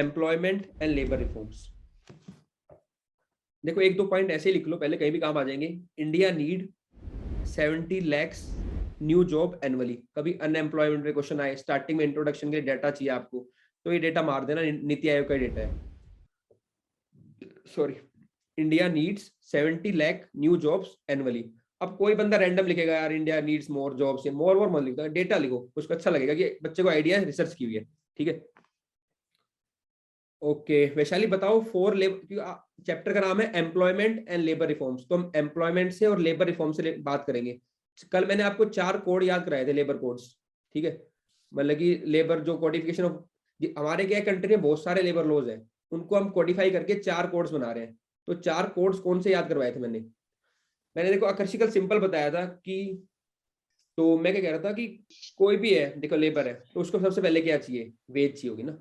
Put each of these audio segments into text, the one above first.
Employment and labour reforms. देखो एक दो पॉइंट ऐसे लिख लो, पहले कहीं भी काम आ जाएंगे। India need 70 lakhs new job annually. कभी अनएम्प्लॉयमेंट में क्वेश्चन आए, स्टार्टिंग में इंट्रोडक्शन के लिए डाटा चाहिए आपको, तो ये डेटा मार देना, नीति आयोग का डेटा है। Sorry, India needs 70 lakh new jobs annually. अब कोई बंदा रैंडम लिखेगा यार इंडिया नीड्स मोर जॉब्स, मोर मोर मत लिखो, डेटा लिखो, उसको अच्छा लगेगा कि बच्चे को आइडिया है, रिसर्च की हुई है। ठीक है, ओके वैशाली बताओ फोर लेबर, चैप्टर का नाम है एम्प्लॉयमेंट एंड लेबर रिफॉर्म्स, तो हम एम्प्लॉयमेंट से और लेबर रिफॉर्म से बात करेंगे। कल मैंने आपको 4 कोड याद कराए थे, लेबर कोड्स। ठीक है, मतलब कि लेबर जो कोडिफिकेशन ऑफ, हमारे क्या कंट्री में बहुत सारे लेबर लॉज हैं, उनको हम कोडिफाई करके 4 कोड्स बना रहे हैं। तो 4 कोड्स कौन से याद करवाए थे मैंने देखो आकर्षिकल सिंपल बताया था कि, तो मैं क्या कह रहा था कि कोई भी है, देखो लेबर है तो उसको सबसे पहले क्या चाहिए, वेज चाहिए होगी ना।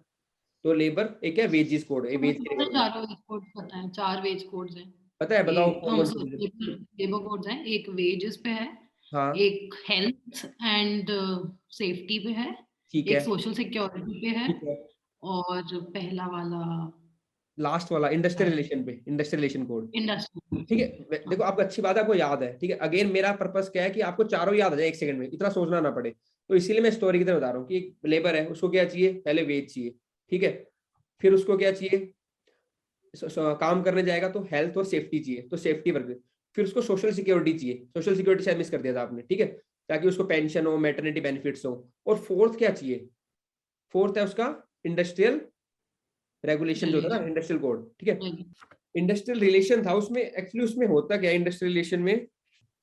तो लेबर एक है वेजिस कोड, ये वेज के लिए चारों कोड पता है, 4 वेज कोड्स हैं। पता है, बताओ कौन हम कौन से। लेबर कोड्स हैं, एक वेजेस पे है, हाँ एक हेल्थ एंड सेफ्टी पे है, ठीक एक है, सोशल सिक्योरिटी पे है, ठीक है, और पहला वाला लास्ट वाला इंडस्ट्रियल रिलेशन पे, इंडस्ट्रियल रिलेशन कोड। इंडस्ट्री। ठीक है, देखो आपको अच्छी बात है, आपको याद है। ठीक है, अगेन मेरा पर्पस क्या है कि आपको चारों याद आ जाए एक सेकंड में, इतना सोचना ना पड़े। तो इसीलिए मैं स्टोरी की तरह बता रहा हूँ कि लेबर है, उसको क्या चाहिए, पहले वेज चाहिए। ठीक है, फिर उसको क्या चाहिए, काम करने जाएगा तो हेल्थ और सेफ्टी चाहिए, तो सेफ्टी वर्क। फिर उसको सोशल सिक्योरिटी चाहिए, सोशल सिक्योरिटी शायद मिस कर दिया था आपने। ठीक है, ताकि उसको पेंशन हो, मैटरनिटी बेनिफिट्स हो। और फोर्थ क्या चाहिए, फोर्थ है उसका इंडस्ट्रियल रेगुलेशन जो था ना, इंडस्ट्रियल कोड। ठीक है, इंडस्ट्रियल रिलेशन था उसमें, एक्चुअली उसमें होता क्या है इंडस्ट्रियल रिलेशन में,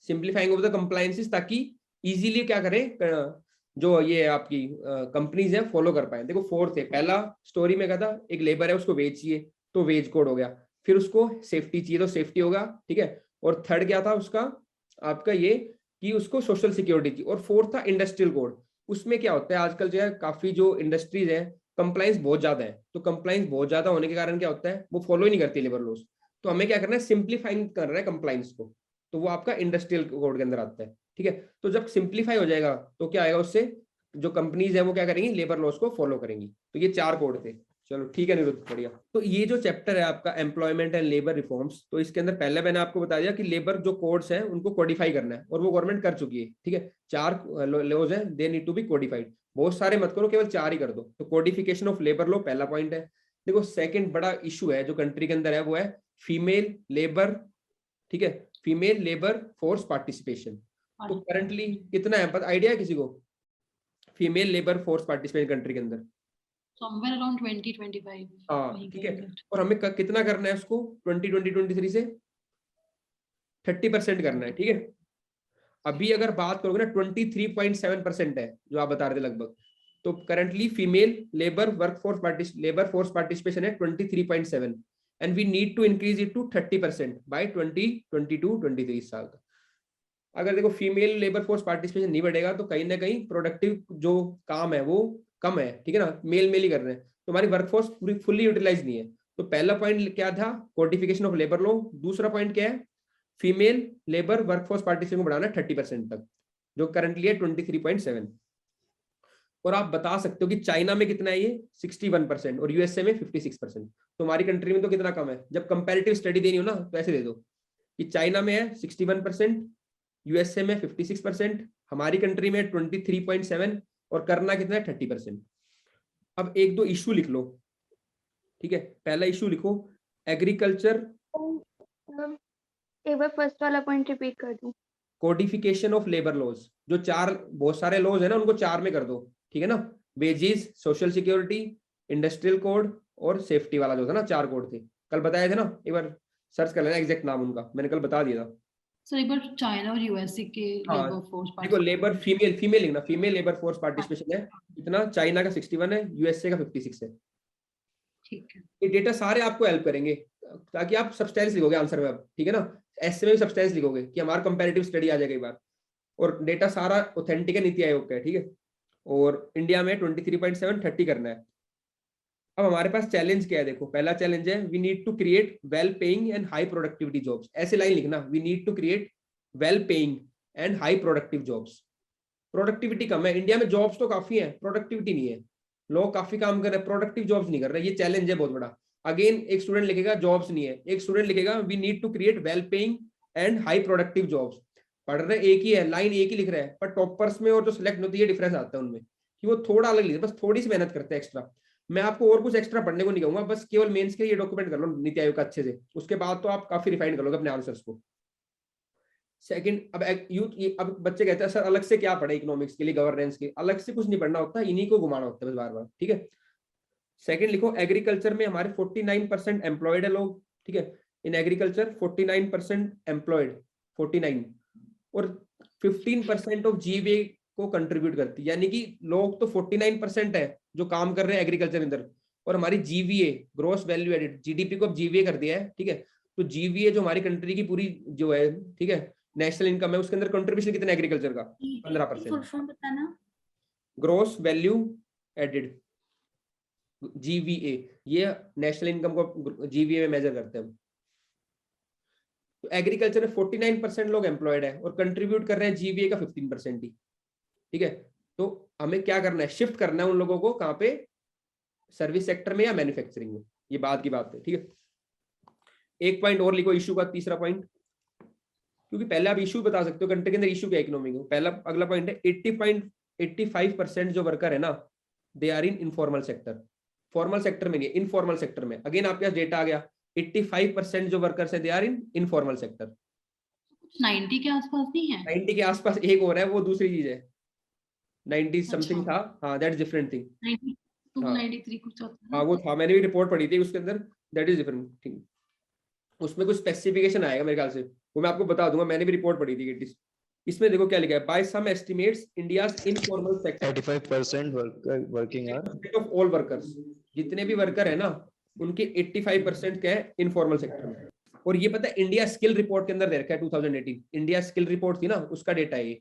सिंप्लीफाइंग ऑफ द कंप्लायंसेस, ताकि इजीली क्या करें जो ये आपकी कंपनीज है फॉलो कर पाए। देखो फोर्थ है, पहला स्टोरी में कहा था एक लेबर है उसको वेज चाहिए, तो वेज कोड हो गया। फिर उसको सेफ्टी चाहिए तो सेफ्टी होगा। ठीक है, और थर्ड क्या था उसका, आपका ये कि उसको सोशल सिक्योरिटी चाहिए। और फोर्थ था इंडस्ट्रियल कोड। उसमें क्या होता है आजकल जो है काफी जो इंडस्ट्रीज है कंप्लाइंस बहुत ज्यादा है, तो कंप्लाइंस बहुत ज्यादा होने के कारण क्या होता है वो फॉलो ही नहीं करती लेबर लॉज। तो हमें क्या करना है, सिंप्लीफाइंग कर रहा है कंप्लाइंस को, तो वो आपका इंडस्ट्रियल कोड के अंदर आता है। ठीक है, तो जब सिंप्लीफाई हो जाएगा तो क्या आएगा उससे, जो कंपनीज है वो क्या करेंगी, लेबर लॉज को फॉलो करेंगी। तो ये 4 कोड थे। चलो ठीक है निरुद्ध, बढ़िया। तो ये जो चैप्टर है आपका एम्प्लॉयमेंट एंड लेबर रिफॉर्म्स, तो इसके अंदर पहले मैंने आपको बता दिया कि लेबर जो कोड्स हैं उनको कोडिफाई करना है, और वो गवर्नमेंट कर चुकी है। ठीक है, 4 लॉज हैं, they need to be codified. बहुत सारे मत करो, केवल 4 ही कर दो। तो कोडिफिकेशन ऑफ लेबर लॉ पहला पॉइंट है। देखो सेकंड बड़ा इशू है जो कंट्री के अंदर है, वो है फीमेल लेबर। ठीक है, फीमेल लेबर फोर्स पार्टिसिपेशन। तो करंटली कितना है पता, आइडिया है किसी को, female labour force participation country के अंदर? समवेयर अराउंड 20-25 हाँ वहीं ठीक के है, अंदर। और हमें कितना करना है उसको, 2023 से 30% करना है। ठीक है, अभी अगर बात करोगे ना 23.7% है जो आप बता रहे थे लगभग। तो currently female labour force participation है 23.7, and we need to increase it to 30% by 2022-23 साल तक। अगर देखो फीमेल लेबर फोर्स पार्टिसिपेशन नहीं बढ़ेगा तो कहीं ना कहीं प्रोडक्टिव जो काम है वो कम है। ठीक है ना, मेल मेल ही कर रहे हैं, तो हमारी वर्कफोर्स पूरी फुल्ली यूटिलाइज नहीं है। तो पहला पॉइंट क्या था, कोडिफिकेशन ऑफ लेबर लॉ। दूसरा पॉइंट क्या है, फीमेल लेबर वर्कफोर्स पार्टिसिपेशन को बढ़ाना 30% तक, जो करंटली है 23.7। और आप बता सकते हो कि चाइना में कितना है ये, 61%, और यूएसए में 56%। तो हमारी कंट्री में तो कितना कम है। जब कंपैरेटिव स्टडी देनी हो ना तो ऐसे दे दो कि चाइना में है 61%, यूएसए में 56%, हमारी कंट्री में 23.7, और करना कितना है 30%। अब एक दो इशू लिख लो। ठीक है, पहला इशू लिखो एग्रीकल्चर, एक बार फर्स्ट वाला पॉइंट रिपीट कर दूं। कोडिफिकेशन ऑफ लेबर लॉज, जो 4 बहुत सारे लॉज है ना उनको 4 में कर दो। ठीक है ना, wages, social security, industrial code और सेफ्टी वाला जो था ना, 4 कोड थे, कल बताए थे ना, एक बार सर्च कर लेना एग्जैक्ट नाम उनका, मैंने कल बता दिया था। सर एक बार चाइना और यूएसए के हाँ लेबर फोर्स देखो, लेबर पार्टिसिपेशन। फीमेल लिखना, फीमेल लेबर फोर्स पार्टिसिपेशन है इतना, चाइना का 61 है, यूएसए का 56 है। ठीक है, ये डेटा सारे आपको हेल्प करेंगे, ताकि आप सब्सटेंस लिखोगे आंसर में अब। ठीक है ना, ऐसे में भी सब्सटेंस लिखोगे कि हमारा कंपैरेटिव स्टडी आ जाएगा एक बार। और डेटा सारा ऑथेंटिक है, नीति आयोग का है। ठीक है, और इंडिया में 23.7 30 करना है। अब हमारे पास चैलेंज क्या है, देखो पहला चैलेंज है we need to create well paying and high productivity jobs. ऐसे लाइन लिखना, we need to create well paying and high productive jobs. Productivity कम है इंडिया में, जॉब्स तो काफी है, प्रोडक्टिविटी नहीं है। लोग काफी काम कर रहे हैं, प्रोडक्टिव जॉब्स नहीं कर रहे, ये चैलेंज है बहुत बड़ा। अगेन एक स्टूडेंट लिखेगा जॉब्स नहीं है, एक स्टूडेंट लिखेगा we need to create well paying and high productive jobs. पढ़ रहे एक ही है, लाइन एक ही लिख रहा है, पर टॉपर्स में और जो सिलेक्ट होती है डिफरेंस आता है उनमें कि वो थोड़ा अलग लिखते हैं, बस थोड़ी सी मेहनत करते हैं एक्स्ट्रा। मैं आपको और कुछ एक्स्ट्रा पढ़ने को नहीं कहूंगा, बस केवल मेंस के ये डॉक्यूमेंट कर लो नीति आयोग का अच्छे से, उसके बाद तो आप काफी रिफाइन कर लोगे अपने आंसर्स को। सेकंड, अब यूथ, अब बच्चे कहते हैं सर अलग से क्या पढ़े इकोनॉमिक्स के लिए, गवर्नेंस के अलग से कुछ नहीं पढ़ना होता, इन्हीं को घुमाना होता है बस बार बार, ठीक है। सेकंड लिखो, एग्रीकल्चर में हमारे 49% एम्प्लॉयड है लोग, ठीक है। इन एग्रीकल्चर 49% एम्प्लॉयड, 49, और 15% ऑफ जीवीए को कंट्रीब्यूट करती है, यानी कि लोग तो 49% है जो काम कर रहे हैं एग्रीकल्चर के अंदर, और हमारी GVA, gross value added, GDP को अब जीवीए कर दिया है, ठीक है। तो जीवीए जो हमारी कंट्री की पूरी जो है, ठीक है, नेशनल इनकम है, उसके अंदर कंट्रीब्यूशन कितना एग्रीकल्चर का, 15%। फुल फॉर्म बताना। ग्रोस वैल्यू एडेड, जीवीए, ये नेशनल इनकम को जीवीए में मेजर करते हैं। तो एग्रीकल्चर में 49% लोग एम्प्लॉयड है और कंट्रीब्यूट कर रहे हैं जीवीए का 15% ही, ठीक है। तो हमें क्या करना है, शिफ्ट करना है उन लोगों को, कहाँ पे, सर्विस सेक्टर में या मैन्युफैक्चरिंग में, ये बात की बात है, ठीक है। एक पॉइंट और लिखो इशू का, तीसरा पॉइंट, क्योंकि पहले आप इशू बता सकते हो कंट्री के अंदर इशू क्या इकोनॉमी को। पहला अगला पॉइंट है 85% जो वर्कर है ना, they are in informal sector, formal sector में नहीं, इनफॉर्मल सेक्टर में। अगेन आपके पास डेटा आ गया, 85% जो वर्कर्स है they are in informal sector. 90 के आसपास नहीं है? 90 के आसपास एक और है, वो दूसरी चीज है, 90 समथिंग अच्छा। था, हाँ दैट्स डिफरेंट थिंग। 92 हाँ 93 कुछ होता है हाँ, वो था, मैंने भी रिपोर्ट पढ़ी थी उसके अंदर, दैट इज डिफरेंट थिंग। उसमें कुछ स्पेसिफिकेशन आएगा मेरे ख्याल से, वो मैं आपको बता दूंगा, मैंने भी रिपोर्ट पढ़ी थी। इसमें देखो क्या लिखा है, by some estimates India's informal sector 85% working are of all workers, जितने भी वर्कर है ना उनके 85% क्या है इनफॉर्मल सेक्टर में। और ये पता है इंडिया स्किल रिपोर्ट के अंदर दे रखा है, 2018 इंडिया स्किल रिपोर्ट थी ना, उसका डेटा है ये।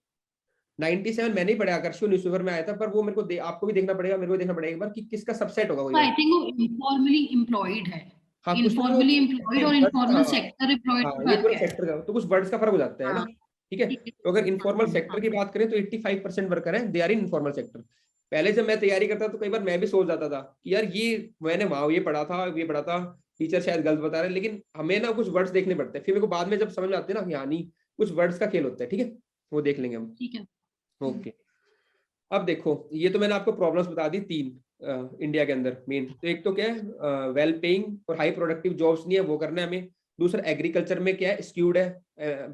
97 मैंने ही पढ़ा, आकर्षण न्यूज़पेपर में आया था, पर वो मेरे को आपको भी देखना पड़ेगा, मेरे को देखना पड़ेगा एक बार कि किसका सबसेट होगा वो। आई थिंक वो इनफॉर्मली एम्प्लॉयड है। हाँ कुछ ना, इनफॉर्मली एम्प्लॉयड और इनफॉर्मल हाँ सेक्टर एम्प्लॉयड हाँ, का ये पूरा फर्क है। सेक्टर का तो कुछ वर्ड्स का फर्क हो जाता है ना, हाँ, ठीक है। तो अगर इनफॉर्मल सेक्टर की बात करें तो 85% वर्कर हैं they are in informal sector. पहले जब मैं तैयारी करता तो कई बार मैं भी सोच जाता था कि यार ये मैंने वहां ये पढ़ा था, टीचर शायद गलत बता रहे हैं, लेकिन हमें ना कुछ वर्ड्स देखने पड़ते हैं, फिर मेरे को बाद में जब समझ में आते हैं ना कि हाँ नहीं, कुछ वर्ड्स का खेल होता है, ठीक है, वो देख लेंगे हम, ठीक है। ओके। अब देखो, ये तो मैंने आपको प्रॉब्लम्स बता दी 3 इंडिया के अंदर मेन। तो एक तो क्या है, वेल पेइंग और हाई प्रोडक्टिव जॉब्स नहीं है, वो करना है हमें। दूसरा एग्रीकल्चर में क्या है, स्क्यूड है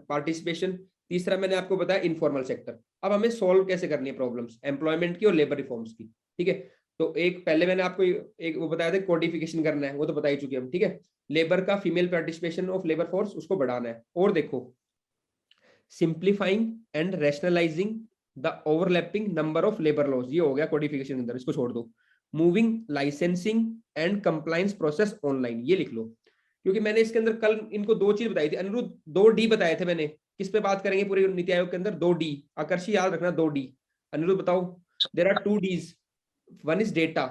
पार्टिसिपेशन। तीसरा मैंने आपको बताया इनफॉर्मल सेक्टर। अब हमें सॉल्व कैसे करनी है प्रॉब्लम्स एम्प्लॉयमेंट की और लेबर रिफॉर्म्स की, ठीक है। तो एक पहले मैंने आपको एक वो बताया था कोडिफिकेशन करना है, वो तो बता ही चुके हम, ठीक है। लेबर का female participation of labour force उसको बढ़ाना है। और देखो, simplifying and rationalising the overlapping number of labour laws, ये हो गया कोडिफिकेशन के अंदर, इसको छोड़ दो। Moving licensing and compliance process online, ये लिख लो, क्योंकि मैंने इसके अंदर कल इनको 2 चीज बताई थी। अनिरुद्ध 2D बताए थे मैंने, किस पे बात करेंगे पूरे नीति आयोग के अंदर, 2D। आकर्षी याद रखना 2D। अनिरुद्ध बताओ, there are 2 Ds, one is data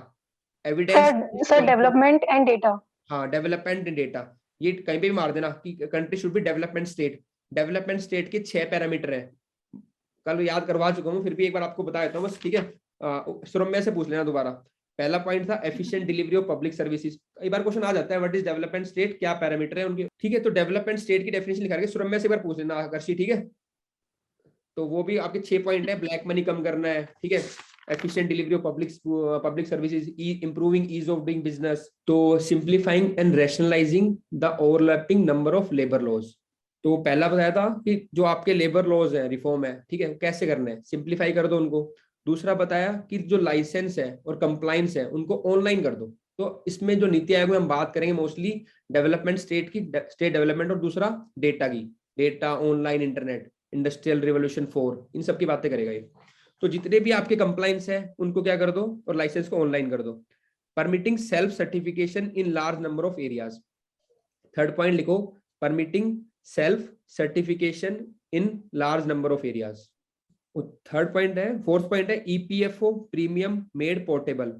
evidence, sir development and data. हाँ डेवलपमेंट एंड डेटा, ये कहीं पे भी मार देना कि country should be development state. Development state के 6 पैरामीटर है, कल याद करवा चुका हूँ, फिर भी एक बार आपको बता देता हूँ बस, ठीक है। सुरम्या से पूछ लेना दोबारा। पहला पॉइंट था efficient delivery of public services, कई बार क्वेश्चन आ जाता है व्हाट इज डेवलपमेंट स्टेट, क्या पैरामीटर है उनके, ठीक है। तो डेवलपमेंट स्टेट की डेफिनेशन लिखा के सुरम्या से एक बार पूछ लेना आकर्षी, ठीक है। तो वो भी आपके 6 पॉइंट है, ब्लैक मनी कम करना है, ठीक है, efficient delivery of public services, improving ease of doing business, तो simplifying and rationalizing the overlapping number of labor laws। तो पहला बताया था कि जो आपके लेबर लॉज है, रिफॉर्म है, ठीक है, कैसे करना है, सिंप्लीफाई कर दो उनको। दूसरा बताया कि जो लाइसेंस है और कंप्लायंस है उनको ऑनलाइन कर दो। तो इसमें जो नीति आयोग में हम बात करेंगे मोस्टली डेवलपमेंट स्टेट की, स्टेट डेवलपमेंट, और दूसरा डेटा की, data, online, internet, industrial revolution 4, इन सब की बातें करेगा ये। तो जितने भी आपके कंप्लायंस है उनको क्या कर दो, और लाइसेंस को ऑनलाइन कर दो। Permitting self certification in large number of areas, third point लिखो, permitting self certification in large number of areas. Third point है, फोर्थ पॉइंट है ईपीएफओ प्रीमियम मेड पोर्टेबल,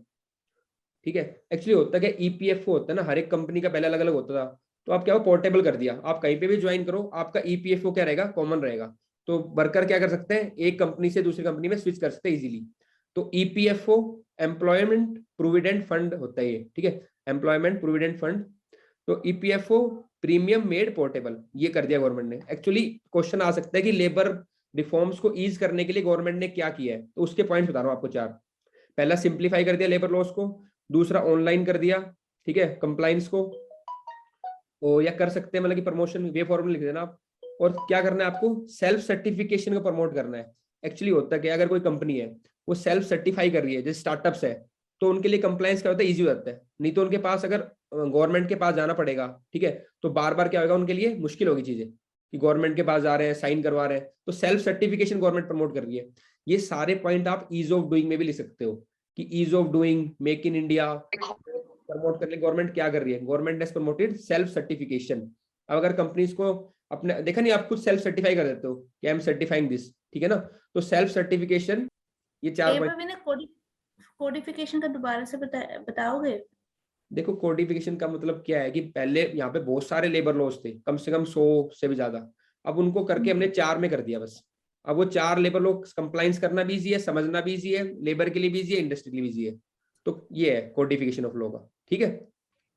ठीक है। एक्चुअली होता क्या, ईपीएफओ होता है ना, हर एक कंपनी का पहले अलग अलग होता था, तो आप क्या हो पोर्टेबल कर दिया, आप कहीं पे भी ज्वाइन करो आपका ईपीएफओ क्या रहेगा, कॉमन रहेगा। तो वर्कर क्या कर सकते हैं, एक कंपनी से दूसरी कंपनी में स्विच कर सकते हैं इजीली। तो ईपीएफओ एम्प्लॉयमेंट प्रोविडेंट फंड होता है ये, ठीक है, एम्प्लॉयमेंट प्रोविडेंट फंड। तो ईपीएफओ प्रीमियम मेड पोर्टेबल ये कर दिया गवर्नमेंट ने। एक्चुअली क्वेश्चन आ सकता है कि लेबर रिफॉर्म्स को ईज करने के लिए गवर्नमेंट ने क्या किया है, तो उसके पॉइंट्स बता रहा हूँ आपको 4। पहला सिंप्लीफाई कर दिया लेबर लॉस को, दूसरा ऑनलाइन कर दिया, ठीक है, कंप्लाइंस को, या कर सकते हैं मतलब कि प्रमोशन वे फॉर्मूला लिख देना आप। और क्या करना है आपको, सेल्फ सर्टिफिकेशन को प्रमोट करना है। एक्चुअली होता है कि अगर कोई कंपनी है वो सेल्फ सर्टिफाई कर रही है, जैसे स्टार्टअप्स है, तो उनके लिए कंप्लायंस क्या होता है, ईजी हो जाता है। नहीं तो उनके पास अगर गवर्नमेंट के पास जाना पड़ेगा, ठीक है, तो बार बार क्या होगा, उनके लिए मुश्किल होगी चीजें कि गवर्नमेंट के पास जा रहे हैं, साइन करवा रहे हैं। तो सेल्फ सर्टिफिकेशन गवर्नमेंट प्रमोट कर रही है। ये सारे पॉइंट आप ईज ऑफ डूइंग में भी लिख सकते हो कि ease of doing, make in India promote करने गवर्नमेंट क्या कर रही है, गवर्नमेंट ने प्रमोटेड सेल्फ सर्टिफिकेशन। अब अगर कंपनीज को अपने देखा नहीं, आप खुद सेल्फ सर्टिफाई कर देते हो कि आई एम सर्टिफाइंग दिस, ठीक है ना, तो सेल्फ सर्टिफिकेशन ये 4 पॉइंट। कोडिफिकेशन का दोबारा से बताओगे? देखो कोडिफिकेशन का मतलब क्या है कि पहले यहाँ पे बहुत सारे लेबर लॉज थे, कम से कम 100 से भी ज्यादा। अब उनको करके हमने 4 में कर दिया बस। अब वो 4 लेबर लॉ कंप्लाइंस करना भी इजी है, समझना भी इजी है, लेबर के लिए भी इजी है, इंडस्ट्री के लिए भी इजी है। तो ये है कोडिफिकेशन ऑफ लॉ का, ठीक है।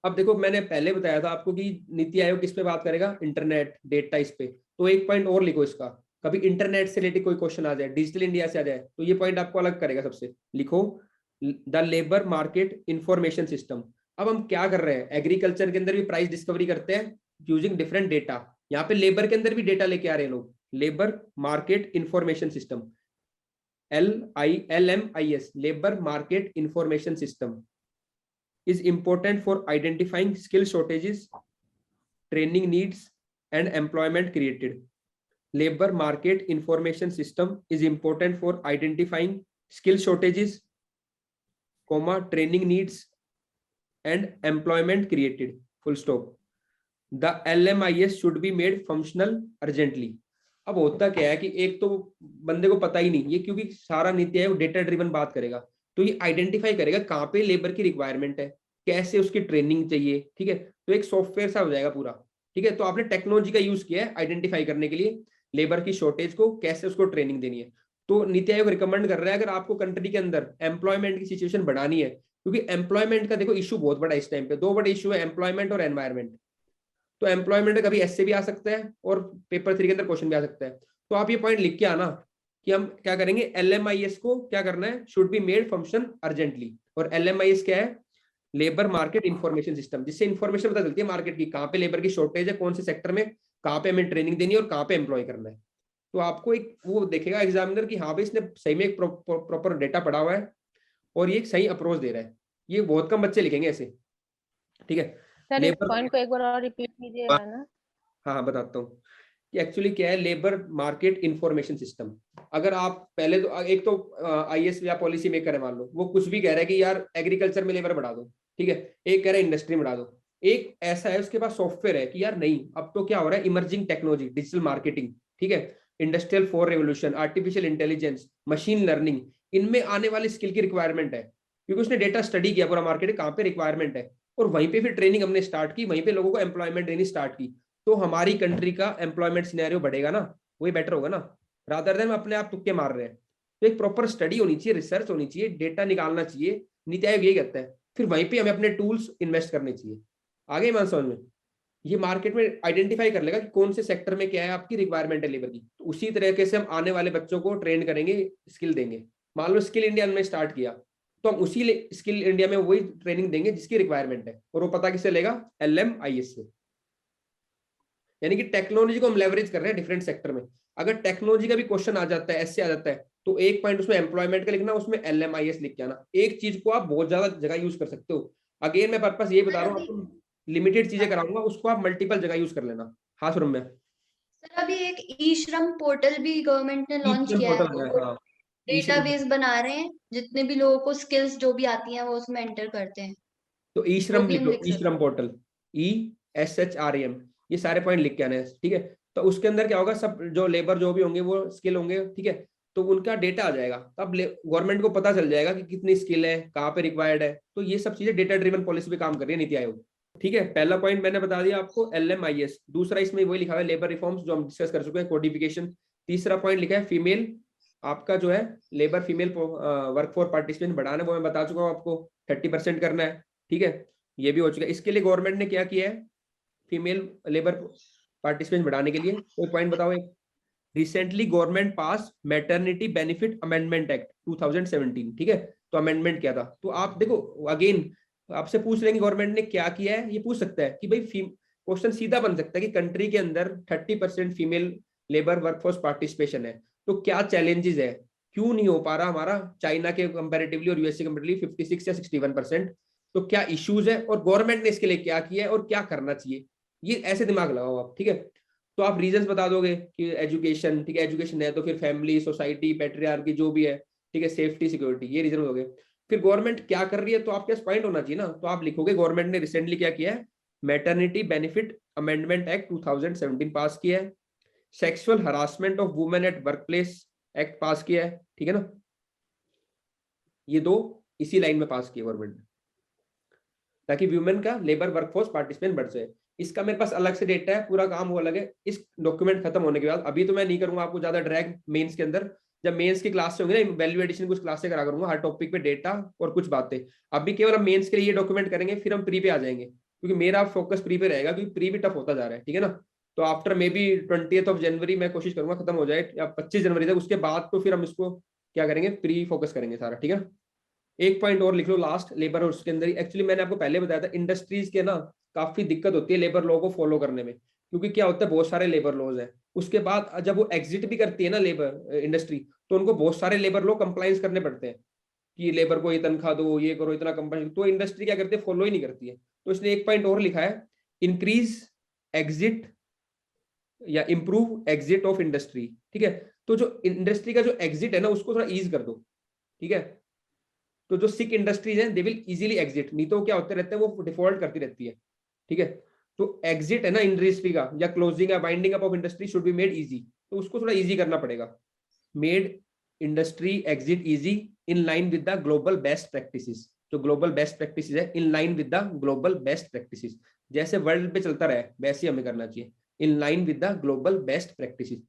अब देखो मैंने पहले बताया था आपको कि नीति आयोग किस पे बात करेगा, इंटरनेट डेटा इस पे। तो एक पॉइंट और लिखो इसका, कभी इंटरनेट से रिलेटेड कोई क्वेश्चन आ जाए, डिजिटल इंडिया से आ जाए, तो ये पॉइंट आपको अलग करेगा सबसे। लिखो the labour market information system. अब हम क्या कर रहे हैं, एग्रीकल्चर के अंदर भी प्राइस डिस्कवरी करते हैं यूजिंग डिफरेंट डेटा, यहाँ पे लेबर के अंदर भी डेटा लेके आ रहे हैं लोग। Labour market information system, LMIS, labour market information system is important for identifying skill shortages, training needs and employment created. Labor market information system is important for identifying skill shortages, training needs and employment created. Full stop. The LMIS should be made functional urgently. अब होता क्या है कि एक तो बंदे को पता ही नहीं ये, क्योंकि सारा नीति आयोग डेटा ड्रिवन बात करेगा, तो ये आइडेंटिफाई करेगा कहाँ पे लेबर की रिक्वायरमेंट है, कैसे उसकी ट्रेनिंग चाहिए, ठीक है। तो एक सॉफ्टवेयर सा हो जाएगा पूरा, ठीक है। तो आपने टेक्नोलॉजी का यूज किया है आइडेंटिफाई करने के लिए लेबर की शॉर्टेज को, कैसे उसको ट्रेनिंग देनी है। तो नीति आयोग रिकमेंड कर रहा है अगर आपको कंट्री के अंदर एम्प्लॉयमेंट की सिचुएशन बढ़ानी है, क्योंकि एम्प्लॉयमेंट का देखो इशू बहुत बड़ा इस टाइम पे, 2 बड़े इशू है, एम्प्लॉयमेंट और एनवायरमेंट। तो एम्प्लॉयमेंट कभी ऐसे भी आ सकता है और पेपर 3 के अंदर क्वेश्चन भी आ सकता है। तो आप ये पॉइंट लिख के आना कि हम क्या करेंगे, LMIS को क्या करना है, should be made function urgently. और LMIS क्या है, लेबर मार्केट इंफॉर्मेशन सिस्टम, जिससे इंफॉर्मेशन पता चलती है मार्केट की, कहाँ पे लेबर की शॉर्टेज है, कौन से सेक्टर में, कहाँ पे हमें ट्रेनिंग देनी है और कहाँ पे एम्प्लॉय करना है। तो आपको एक वो देखेगा एग्जामिनर कि हाँ भाई इसने सही में एक प्रॉपर डेटा पढ़ा हुआ है और ये सही अप्रोच दे रहा है। ये बहुत कम बच्चे लिखेंगे ऐसे, ठीक है। सर इस लेबर पॉइंट को एक बार और रिपीट कीजिएगा ना। हाँ बताता हूँ कि एक्चुअली क्या है, लेबर मार्केट इंफॉर्मेशन सिस्टम। अगर आप पहले तो एक तो IS या पॉलिसी मेकर है मान लो, वो कुछ भी कह रहा है कि यार एग्रीकल्चर में लेबर बढ़ा दो, ठीक है, एक कह रहा है इंडस्ट्री में बढ़ा दो, एक ऐसा है उसके पास सॉफ्टवेयर है कि यार नहीं, अब तो क्या हो रहा है, इमर्जिंग टेक्नोलॉजी, डिजिटल मार्केटिंग, ठीक है, industrial 4 revolution, artificial intelligence, machine learning, इनमें आने वाली स्किल की रिक्वायरमेंट है, क्योंकि उसने डेटा स्टडी किया पूरा मार्केट कहाँ पे रिक्वायरमेंट है, और वहीं पे फिर ट्रेनिंग हमने स्टार्ट की, वहीं पे लोगों को एम्प्लॉयमेंट देनी स्टार्ट की। तो हमारी कंट्री का एम्प्लॉयमेंट सिनेरियो बढ़ेगा ना, वही बेटर होगा ना, रादर देन अपने आप तुक्के मार रहे हैं। तो एक प्रॉपर स्टडी होनी चाहिए, रिसर्च होनी चाहिए, डेटा निकालना चाहिए, नीति आयोग यही कहता है, फिर वहीं पे हमें अपने टूल्स इन्वेस्ट करने चाहिए। आगे मान समझ में, ये मार्केट में आइडेंटिफाई कर लेगा कि कौन से सेक्टर में क्या है आपकी रिक्वायरमेंट है लेबर की, तो उसी तरीके से हम आने वाले बच्चों को ट्रेन करेंगे, स्किल देंगे। मान लो स्किल इंडिया में स्टार्ट किया, तो हम उसी स्किल इंडिया में वही ट्रेनिंग देंगे जिसकी रिक्वायरमेंट है, और वो पता किससे लेगा, LMIS से। यानी कि टेक्नोलॉजी को हम लेवरेज कर रहे हैं डिफरेंट सेक्टर में। अगर टेक्नोलॉजी का भी क्वेश्चन आ जाता है, ऐसे आ जाता है, तो एक पॉइंट उसमें एम्प्लॉयमेंट का लिखना, उसमें LMIS लिख के आना। एक चीज को आप बहुत ज्यादा जगह यूज कर सकते हो। अगेन मैं पर्पस ये बता रहा हूँ, आपको लिमिटेड चीजें कराऊंगा, उसको आप मल्टीपल जगह यूज कर लेना। हाँ सुरम में सर अभी एक ई-श्रम पोर्टल भी गवर्नमेंट ने लॉन्च किया है, डेटाबेस बना रहे हैं, जितने भी लोगों को स्किल्स जो भी आती हैं वो उसमें एंटर करते हैं। तो ई-श्रम लिख लो, लिख सकते हैं। ई-श्रम पोर्टल, ESHREM, ये सारे पॉइंट लिख के आने हैं, ठीक है। तो उसके अंदर क्या होगा, सब जो लेबर जो भी होंगे वो स्किल होंगे, ठीक है, तो उनका डेटा आ जाएगा, तब गवर्नमेंट को पता चल जाएगा कि कितनी स्किल है, कहाँ पे रिक्वायर्ड है। तो ये सब चीजें डेटा ड्रिवन पॉलिसी पे काम कर रही है नीति आयोग, ठीक है। पहला पॉइंट मैंने बता दिया आपको LMIS, दूसरा इसमें वही लिखा है लेबर रिफॉर्म्स जो हम डिस्कस कर चुके हैं, कोडिफिकेशन। तीसरा पॉइंट लिखा है फीमेल आपका जो है लेबर फीमेल वर्कफोर्स पार्टिसिपेशन बढ़ाना है, वो मैं बता चुका हूँ आपको, 30% करना है, ठीक है, ये भी हो चुका है। इसके लिए गवर्नमेंट ने क्या किया है फीमेल लेबर पार्टिसिपेशन बढ़ाने के लिए, कोई पॉइंट बताओ एक। रिसेंटली गवर्नमेंट पास मैटरनिटी बेनिफिट अमेंडमेंट एक्ट 2017, ठीक है, तो अमेंडमेंट किया था। तो आप देखो अगेन आपसे पूछ लेंगे गवर्नमेंट ने क्या किया है, ये पूछ सकता है कि भाई क्वेश्चन सीधा बन सकता है कि कंट्री के अंदर 30% फीमेल लेबर वर्कफोर्स पार्टिसिपेशन है, तो क्या चैलेंजेस है, क्यों नहीं हो पा रहा हमारा चाइना के कंपैरेटिवली और यूएसए कंपैरेटिवली 56 या 61%, तो क्या इश्यूज है और गवर्नमेंट ने इसके लिए क्या किया है और क्या करना चाहिए, ये ऐसे दिमाग लगाओ आप, ठीक है। तो आप रीजंस बता दोगे कि एजुकेशन, ठीक है, एजुकेशन है तो फिर फैमिली, सोसाइटी, पैट्रियार्की जो भी है, ठीक है, सेफ्टी, सिक्योरिटी, ये रीजन हो गए। फिर गवर्नमेंट क्या कर रही है, तो आपके पास पॉइंट होना चाहिए ना, तो आप लिखोगे गवर्नमेंट ने रिसेंटली क्या किया है, मैटरनिटी बेनिफिट अमेंडमेंट एक्ट 2017 पास किया है, sexual harassment of women at workplace act पास किया है, ठीक है ना, ये दो इसी लाइन में पास किया गवर्नमेंट ने, ताकि वुमेन का लेबर वर्कफोर्स पार्टिसिपेशन बढ़ जाए। इसका मेरे पास अलग से डेटा है, पूरा काम वो अलग है, इस डॉक्यूमेंट खत्म होने के बाद। अभी तो मैं नहीं करूंगा आपको ज्यादा ड्रैग मेंस के अंदर, जब मेंस की क्लास से होंगे ना, वैल्यू एडिशन कुछ क्लास से करा करूंगा हर टॉपिक पे डेटा और कुछ बातें। अभी केवल हम मेंस के लिए ये डॉक्यूमेंट करेंगे, फिर हम प्री पे आ जाएंगे, क्योंकि मेरा फोकस प्री पे रहेगा, क्योंकि प्री भी टफ होता जा रहा है, ठीक है ना। तो आफ्टर मे बी 20th जनवरी मैं कोशिश करूंगा खत्म हो जाए, या 25 जनवरी तक, उसके बाद तो फिर हम इसको क्या करेंगे, प्री फोकस करेंगे सारा, ठीक है। एक पॉइंट और लिख लो लास्ट, लेबर और उसके अंदर एक्चुअली मैंने आपको पहले बताया था, इंडस्ट्रीज के ना काफी दिक्कत होती है लेबर लॉ को फॉलो करने में, क्योंकि क्या होता है बहुत सारे लेबर लॉज हैं, उसके बाद जब वो एग्जिट भी करती है ना लेबर इंडस्ट्री, तो उनको बहुत सारे लेबर लॉ कंप्लाइंस करने पड़ते हैं कि लेबर को ये तनख्वाह दो, ये करो, इतना कंपनी, तो इंडस्ट्री क्या करती है, फॉलो ही नहीं करती है। तो इसने एक पॉइंट और लिखा है, इंक्रीज एग्जिट या इंप्रूव एग्जिट ऑफ इंडस्ट्री, ठीक है। तो जो इंडस्ट्री का जो एग्जिट है ना, उसको थोड़ा ईज कर दो, ठीक है। तो जो सिक इंडस्ट्रीज हैं दे विल इजीली एग्जिट, नहीं तो क्या होते रहते हैं वो डिफॉल्ट करती रहती है, ठीक है। तो एग्जिट है ना इंडस्ट्री का, या क्लोजिंग या binding up of industry should be made easy, तो उसको थोड़ा इजी करना पड़ेगा। Made industry exit easy in line with the global best practices, जो ग्लोबल बेस्ट प्रैक्टिसेस है in line with the global best practices, जैसे world पे चलता रहे वैसे हमें करना चाहिए, in line with the global best practices.